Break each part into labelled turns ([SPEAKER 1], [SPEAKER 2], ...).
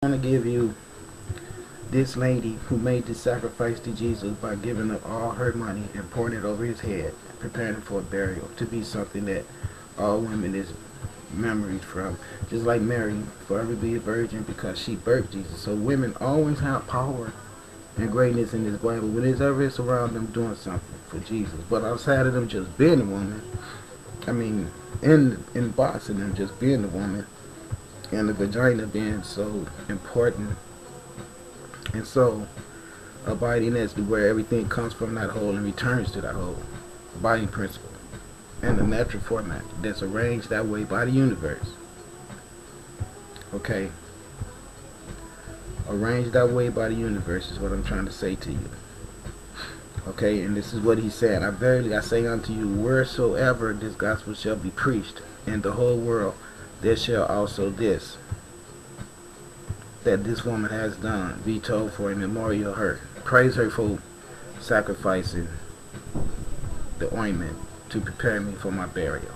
[SPEAKER 1] I want to give you this lady who made this sacrifice to Jesus by giving up all her money and pouring it over his head, preparing him for a burial, to be something that all women is memories from. Just like Mary, forever be a virgin because she birthed Jesus. So women always have power and greatness in this Bible whenever it's around them doing something for Jesus. But outside of them just being a woman, I mean, in boxing them just being a woman, and the vagina being so important and so abiding as to where everything comes from that hole and returns to that hole. Abiding principle. And the natural format that's arranged that way by the universe. Okay? Arranged that way by the universe is what I'm trying to say to you. Okay, and this is what he said. I say unto you, wheresoever this gospel shall be preached in the whole world, there shall also this, that this woman has done, be told for a memorial of her. Praise her for sacrificing the ointment to prepare me for my burial.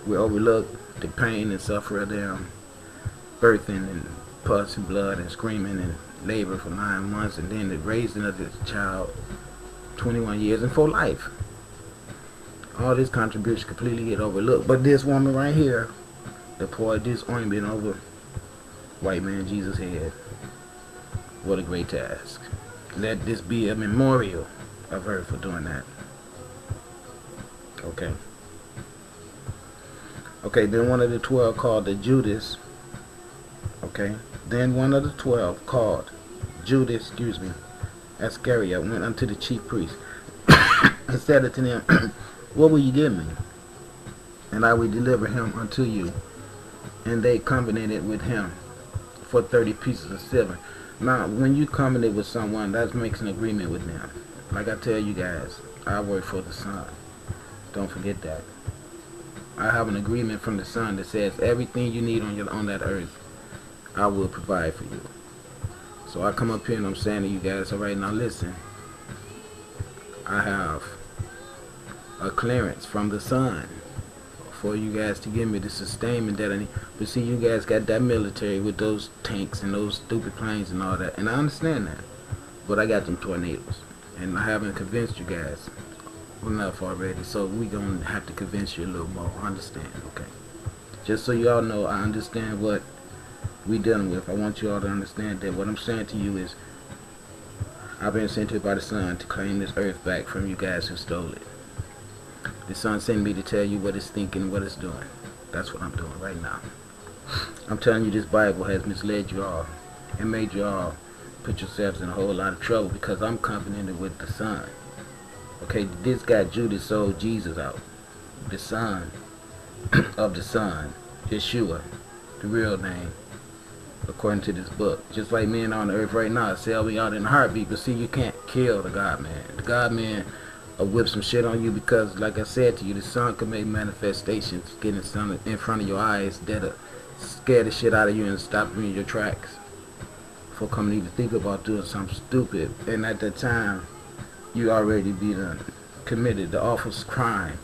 [SPEAKER 1] We overlook the pain and suffering of them birthing and pus and blood and screaming and labor for 9 months, and then the raising of this child 21 years and for life. All this contribution completely get overlooked. But this woman right here that poured this ointment over white man Jesus' head, what a great task. Let this be a memorial of her for doing that. Okay. Okay, then one of the 12 called the Judas. Okay. Then one of the 12 called Judas, Iscariot, went unto the chief priest and said unto them, what will you give me? And I will deliver him unto you. And they covenanted with him for 30 pieces of silver. Now, when you covenant with someone, that makes an agreement with them. Like I tell you guys, I work for the Son. Don't forget that. I have an agreement from the Son that says everything you need on that earth, I will provide for you. So I come up here and I'm saying to you guys, all right, now listen. I have a clearance from the Son for you guys to give me the sustainment that I need. But see, you guys got that military with those tanks and those stupid planes and all that, and I understand that. But I got them tornadoes, and I haven't convinced you guys enough already, so we gonna have to convince you a little more. Understand, okay? Just so y'all know, I understand what we dealing with. I want you all to understand that what I'm saying to you is I've been sent here by the Son to claim this earth back from you guys who stole it. The Son sent me to tell you what it's thinking, what it's doing. That's what I'm doing right now. I'm telling you, this Bible has misled you all and made you all put yourselves in a whole lot of trouble because I'm covenanted with the Son. Okay, this guy Judas sold Jesus out. The Son of the Son, Yeshua, the real name, according to this book. Just like men on the earth right now, sell me out in a heartbeat. But see, you can't kill the God-man. The God-man will whip some shit on you because, like I said to you, the Son can make manifestations getting something in front of your eyes that'll scare the shit out of you and stop you in your tracks before coming to even think about doing something stupid. And at that time, you already be done committed the awful crime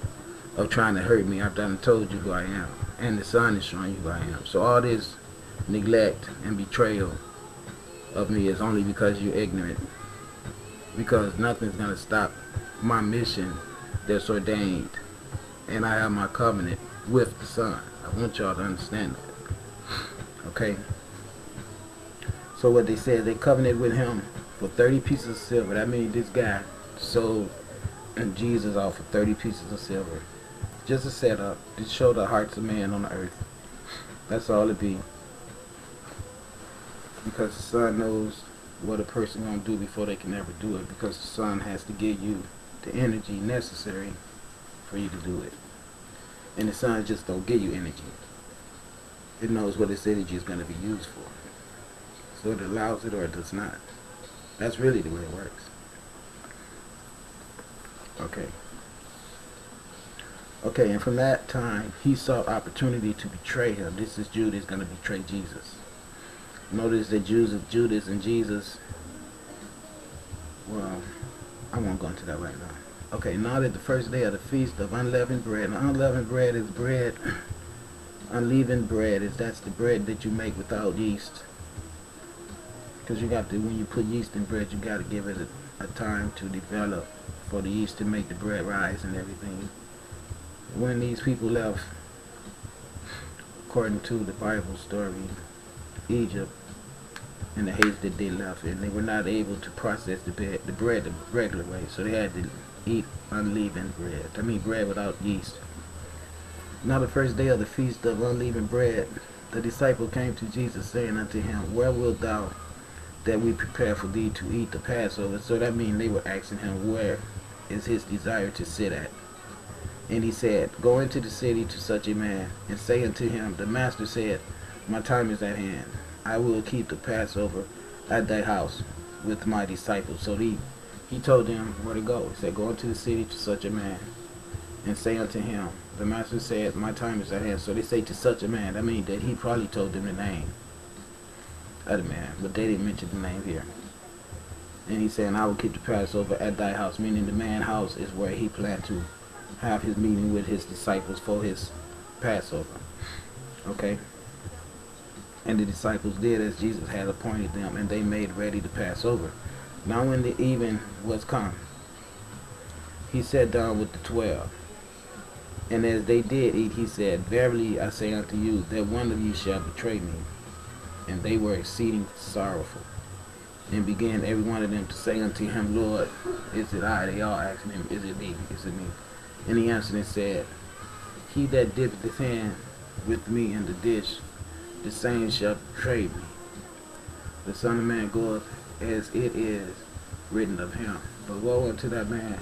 [SPEAKER 1] of trying to hurt me after I done told you who I am. And the Son is showing you who I am. So all this neglect and betrayal of me is only because you're ignorant. Because nothing's going to stop my mission that's ordained. And I have my covenant with the Son. I want y'all to understand that. Okay? So what they said, they covenanted with him for 30 pieces of silver. That means this guy sold Jesus off for 30 pieces of silver. Just a setup to show the hearts of man on the earth. That's all it be. Because the Son knows what a person gonna do before they can ever do it. Because the Son has to give you the energy necessary for you to do it. And the Son just don't give you energy. It knows what its energy is gonna be used for. So it allows it or it does not. That's really the way it works. Okay. Okay, and from that time, he sought opportunity to betray him. This is Judas going to betray Jesus. Notice that Judas and Jesus, well, I won't go into that right now. Okay, now that the first day of the feast of unleavened bread, and unleavened bread is bread, unleavened bread is that's the bread that you make without yeast, Because you got to, when you put yeast in bread, you got to give it a time to develop for the yeast to make the bread rise and everything. When these people left, according to the Bible story, Egypt, and the haste that they left, and they were not able to process the bread the regular way, so they had to eat unleavened bread. I mean bread without yeast. Now the first day of the feast of unleavened bread, the disciple came to Jesus, saying unto him, Where wilt thou that we prepare for thee to eat the Passover? So that means they were asking him, where is his desire to sit at? And he said, Go into the city to such a man, and say unto him, The master said, My time is at hand. I will keep the Passover at thy house with my disciples. So he told them where to go. He said, Go into the city to such a man, and say unto him, The master said, My time is at hand. So they say to such a man. That means that he probably told them the name of the man, but they didn't mention the name here. And he's saying, I will keep the Passover at thy house, meaning the man's house is where he planned to have his meeting with his disciples for his Passover. Okay? And the disciples did as Jesus had appointed them, and they made ready the Passover. Now when the even was come, he sat down with the 12. And as they did eat, he said, Verily I say unto you, that one of you shall betray me. And they were exceeding sorrowful, and began every one of them to say unto him, Lord, is it I? They all asking him, Is it me? Is it me? And he answered and said, He that dippeth his hand with me in the dish, the same shall betray me. The Son of Man goeth as it is written of him. But woe unto that man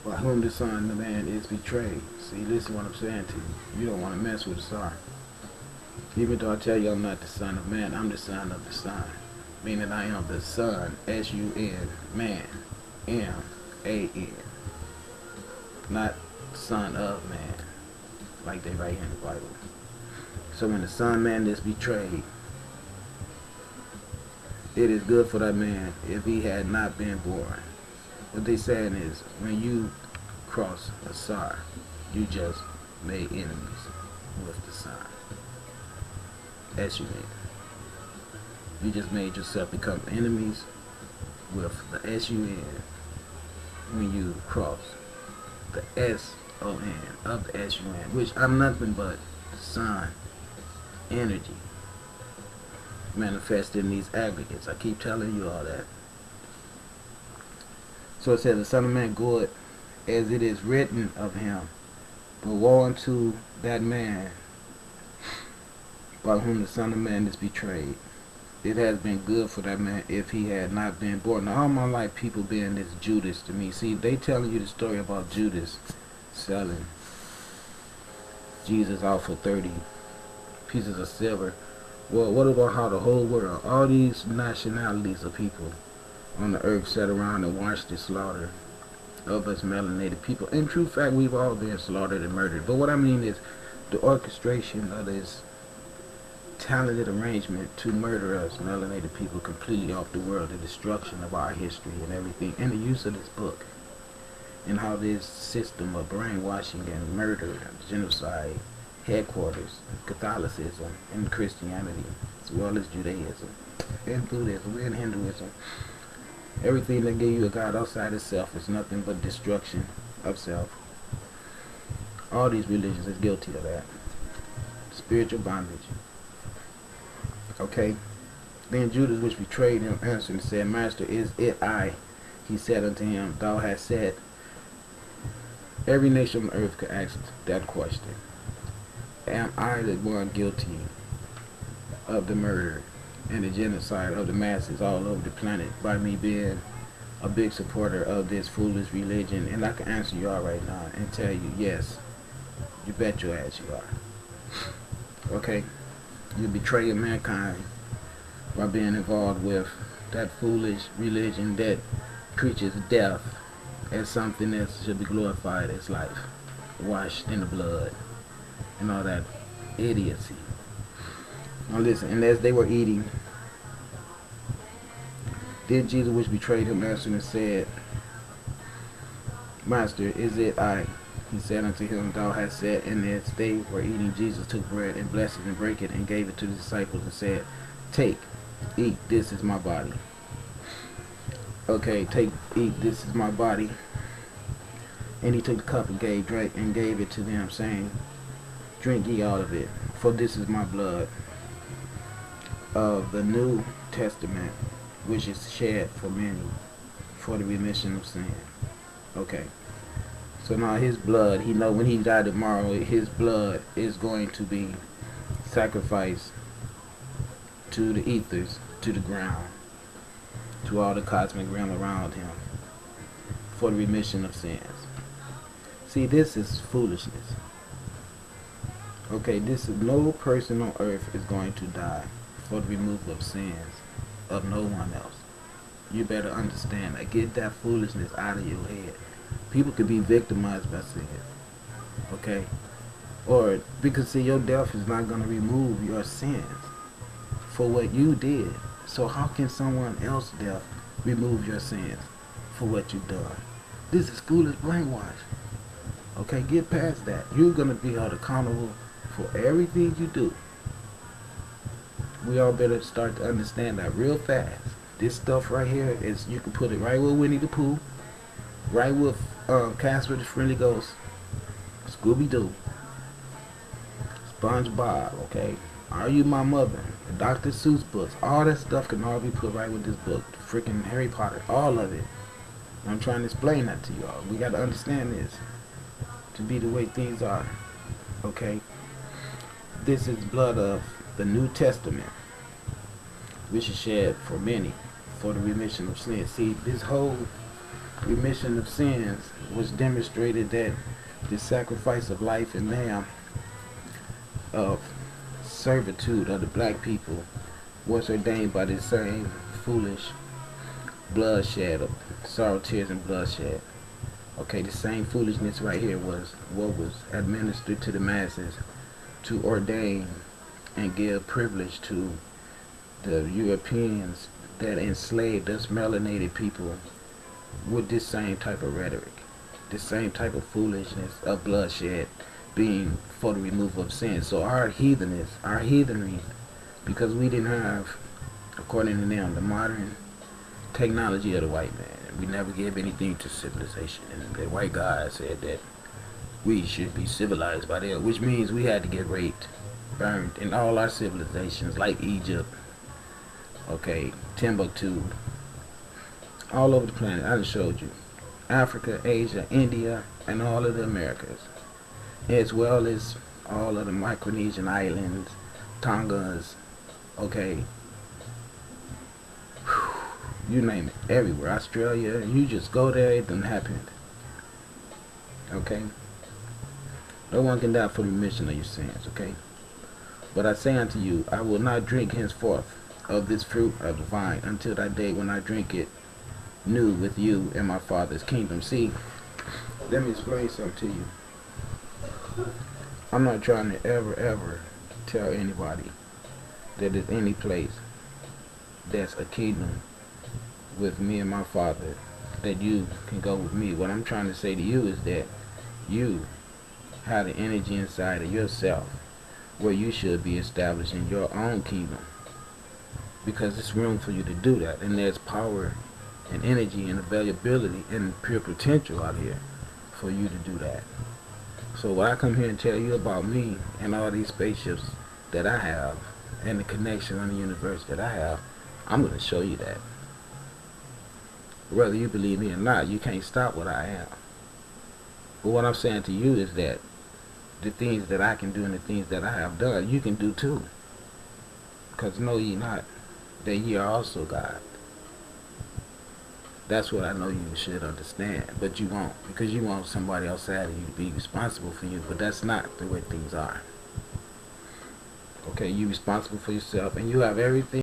[SPEAKER 1] by whom the Son of Man is betrayed. See, listen what I'm saying to you. You don't want to mess with the Son. Even though I tell you I'm not the Son of Man, I'm the Son of the Son. Meaning I am the Son, S-U-N, man, M-A-N. Not Son of Man, like they write here in the Bible. So when the Son of Man is betrayed, it is good for that man if he had not been born. What they saying is, when you cross a Sar, you just made enemies with the Son. S-U-N. You just made yourself become enemies with the S-U-N when you cross the S-O-N of the S-U-N, which I'm nothing but Son energy manifested in these aggregates. I keep telling you all that. So it says, the Son of Man goeth as it is written of him. But woe unto that man by whom the Son of Man is betrayed. It has been good for that man if he had not been born. Now all my life people being this Judas to me. See, they telling you the story about Judas selling Jesus out for 30 pieces of silver. Well, what about how the whole world, all these nationalities of people on the earth sat around and watched the slaughter of us melanated people? In true fact, we've all been slaughtered and murdered. But what I mean is the orchestration of this talented arrangement to murder us melanated people completely off the world, the destruction of our history and everything, and the use of this book, and how this system of brainwashing and murder and genocide headquarters Catholicism and Christianity, as well as Judaism and Buddhism and Hinduism. Everything that gave you a God outside of self is nothing but destruction of self. All these religions is guilty of that. Spiritual bondage. Okay? Then Judas, which betrayed him, answered and said, Master, is it I? He said unto him, Thou hast said. Every nation on earth could ask that question. Am I the one guilty of the murder and the genocide of the masses all over the planet by me being a big supporter of this foolish religion? And I can answer you all right now and tell you, yes, you bet your ass you are. Okay? You betraying mankind by being involved with that foolish religion that preaches death as something that should be glorified as life, washed in the blood, and all that idiocy. Now listen, and as they were eating, then Jesus, which betrayed him, answered and said, Master, is it I? He said unto him, Thou hast said. And as they were eating, Jesus took bread and blessed it and brake it and gave it to the disciples and said, Take, eat, this is my body. Okay, eat, this is my body. And he took the cup and gave it to them, saying, drink ye all of it, for this is my blood of the New Testament, which is shed for many for the remission of sin. Okay. So now his blood, he know when he died tomorrow, his blood is going to be sacrificed to the ethers, to the ground, to all the cosmic realm around him, for the remission of sins. See, this is foolishness. Okay, this is, no person on earth is going to die for the removal of sins of no one else. You better understand that. Get that foolishness out of your head. People could be victimized by sin. Okay? Or, because see, your death is not going to remove your sins for what you did. So how can someone else's death remove your sins for what you've done? This is foolish brainwash. Okay, get past that. You're going to be held accountable for everything you do. We all better start to understand that real fast. This stuff right here is, you can put it right with Winnie the Pooh, right with Casper the Friendly Ghost, Scooby-Doo, SpongeBob, okay? Are You My Mother? The Dr. Seuss books, all that stuff can all be put right with this book. Freaking Harry Potter, all of it. I'm trying to explain that to y'all. We got to understand this to be the way things are, okay? This is blood of the New Testament, which is shed for many for the remission of sins. See, this whole remission of sins was demonstrated that the sacrifice of life and lamb of servitude of the black people was ordained by the same foolish bloodshed of sorrow, tears, and bloodshed. Okay, the same foolishness right here was what was administered to the masses to ordain and give privilege to the Europeans that enslaved us melanated people with this same type of rhetoric, this same type of foolishness of bloodshed being for the removal of sin. So our heathenry, because we didn't have, according to them, the modern technology of the white man. We never gave anything to civilization. And the white guy said that we should be civilized by them, which means we had to get raped, burned in all our civilizations, like Egypt, okay, Timbuktu, all over the planet. I just showed you. Africa, Asia, India, and all of the Americas, as well as all of the Micronesian islands, Tongas, okay, you name it, everywhere, Australia, you just go there, it done happened, okay? No one can die for the remission of your sins, okay? But I say unto you, I will not drink henceforth of this fruit of the vine until that day when I drink it new with you in my Father's kingdom. See, let me explain something to you. I'm not trying to ever tell anybody that there's any place that's a kingdom with me and my Father that you can go with me. What I'm trying to say to you is that you have the energy inside of yourself where you should be establishing your own kingdom, because there's room for you to do that, and there's power and energy and availability and pure potential out here for you to do that. So when I come here and tell you about me and all these spaceships that I have and the connection on the universe that I have, I'm going to show you that. Whether you believe me or not, you can't stop what I am. But what I'm saying to you is that the things that I can do and the things that I have done, you can do too. Because know ye not that ye are also God. That's what I know you should understand, but you won't, because you want somebody outside of you to be responsible for you, but that's not the way things are. Okay, you're responsible for yourself, and you have everything